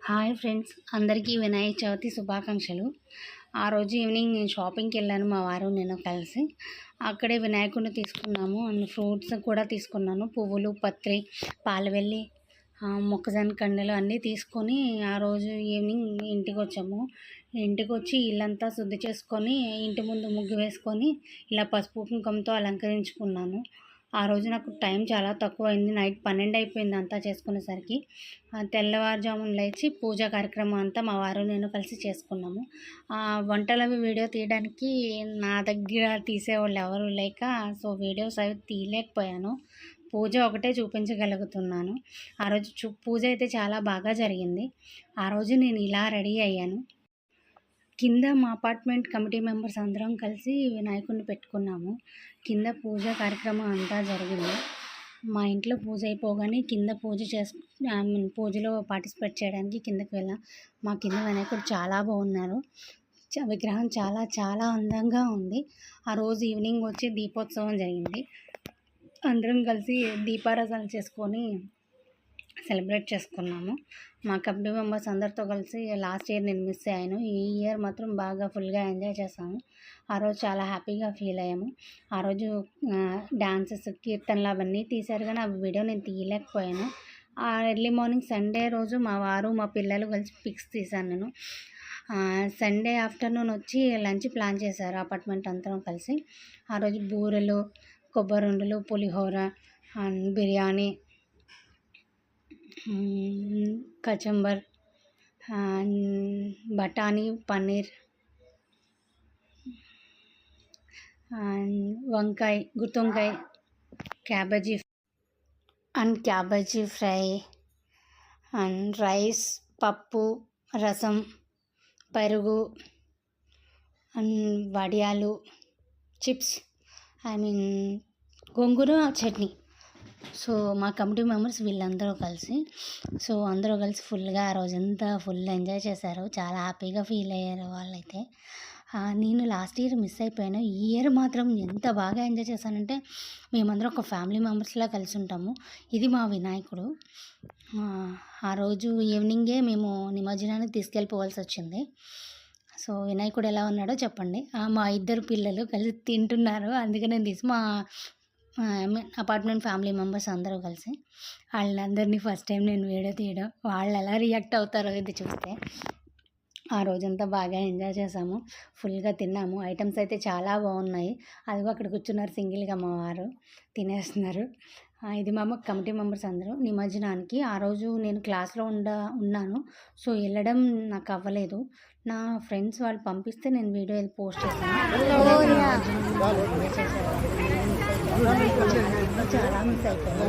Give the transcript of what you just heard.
Hi friends, అందరికీ వినాయక చవితి శుభాకాంక్షలు. ఆ రోజు ఈవినింగ్ నేను షాపింగ్కి వెళ్ళాను, మా వారు నేను కలిసి. అక్కడే వినాయకుడిని తీసుకున్నాము అండ్ ఫ్రూట్స్ కూడా తీసుకున్నాను. పువ్వులు, పత్రి, పాలవెల్లి, మొక్కజొన్న కండలు అన్నీ తీసుకొని ఆ రోజు ఈవినింగ్ ఇంటికి వచ్చాము. ఇంటికి వచ్చి ఇల్లంతా శుద్ధి చేసుకొని ఇంటి ముందు ముగ్గు వేసుకొని ఇలా పసుపు కుంకుమతో అలంకరించుకున్నాను. ఆ రోజు నాకు టైం చాలా తక్కువైంది. నైట్ 12 అయిపోయింది అంతా చేసుకునేసరికి. తెల్లవారుజామున లేచి పూజా కార్యక్రమం అంతా మా వారు నేను కలిసి చేసుకున్నాము. వంటలవి వీడియో తీయడానికి నా దగ్గర తీసేవాళ్ళు ఎవరు లేక వీడియోస్ అవి తీయలేకపోయాను. పూజ ఒకటే చూపించగలుగుతున్నాను. ఆ రోజు పూజ అయితే చాలా బాగా జరిగింది. ఆ రోజు నేను ఇలా రెడీ అయ్యాను. కింద మా అపార్ట్మెంట్ కమిటీ మెంబర్స్ అందరం కలిసి వినాయకుడిని పెట్టుకున్నాము. కింద పూజ కార్యక్రమం అంతా జరిగింది. మా ఇంట్లో పూజ అయిపోగానే కింద పూజలో పార్టిసిపేట్ చేయడానికి కిందకి వెళ్ళాం. మా కింద వినాయకుడు చాలా బాగున్నారు. విగ్రహం చాలా చాలా అందంగా ఉంది. ఆ రోజు ఈవినింగ్ వచ్చి దీపోత్సవం జరిగింది. అందరం కలిసి దీపారాధన చేసుకొని సెలబ్రేట్ చేసుకున్నాము. మా కమిటీ మెంబర్స్ అందరితో కలిసి లాస్ట్ ఇయర్ నేను మిస్ అయ్యాను. ఈ ఇయర్ మాత్రం బాగా ఫుల్గా ఎంజాయ్ చేసాము. ఆ రోజు చాలా హ్యాపీగా ఫీల్ అయ్యాము. ఆ రోజు డాన్సెస్, కీర్తనలు అవన్నీ తీశారు కానీ ఆ వీడియో నేను తీయలేకపోయాను. ఎర్లీ మార్నింగ్ సండే రోజు మా వారు మా పిల్లలు కలిసి పిక్స్ తీశాను నేను. సండే ఆఫ్టర్నూన్ వచ్చి లంచ్ ప్లాన్ చేశారు అపార్ట్మెంట్ అందరం కలిసి. ఆ రోజు బూరెలు, కొబ్బరుండలు, పులిహోర అండ్ బిర్యానీ, కచంబర్, బఠానీ పన్నీర్, వంకాయ, గుత్తొంకాయ, క్యాబేజీ ఫ్రై అండ్ రైస్, పప్పు, రసం, పెరుగు అండ్ వడియాలు, చిప్స్, గోంగూర చట్నీ. మా కమిటీ మెంబర్స్ వీళ్ళందరూ కలిసి అందరూ కలిసి ఫుల్గా ఆ రోజంతా ఫుల్ ఎంజాయ్ చేశారు. చాలా హ్యాపీగా ఫీల్ అయ్యారు వాళ్ళైతే. నేను లాస్ట్ ఇయర్ మిస్ అయిపోయాను. ఈ ఇయర్ మాత్రం ఎంత బాగా ఎంజాయ్ చేశానంటే మేమందరం ఒక ఫ్యామిలీ మెంబర్స్లా కలిసి ఉంటాము. ఇది మా వినాయకుడు. ఆ రోజు ఈవినింగే మేము నిమజ్జనానికి తీసుకెళ్ళిపోవాల్సి వచ్చింది. వినాయకుడు ఎలా ఉన్నాడో చెప్పండి. మా 2 పిల్లలు కలిసి తింటున్నారు. అందుకనే మా అపార్ట్మెంట్ ఫ్యామిలీ మెంబర్స్ అందరూ కలిసి వాళ్ళందరినీ ఫస్ట్ టైం నేను వీడియో తీయడం. వాళ్ళు ఎలా రియాక్ట్ అవుతారో ఇది చూస్తే. ఆ రోజంతా బాగా ఎంజాయ్ చేసాము. ఫుల్గా తిన్నాము. ఐటమ్స్ అయితే చాలా బాగున్నాయి. అదిగో అక్కడ కూర్చున్నారు సింగిల్గా మా వారు తినేస్తున్నారు. ఇది మా కమిటీ మెంబర్స్ అందరూ నిమజ్జనానికి. ఆ రోజు నేను క్లాస్లో ఉన్నాను. వెళ్ళడం నాకు అవ్వలేదు. నా ఫ్రెండ్స్ వాళ్ళు పంపిస్తే నేను వీడియో పోస్ట్ చేశాను. చాలా మిస్ అయిపోయాను.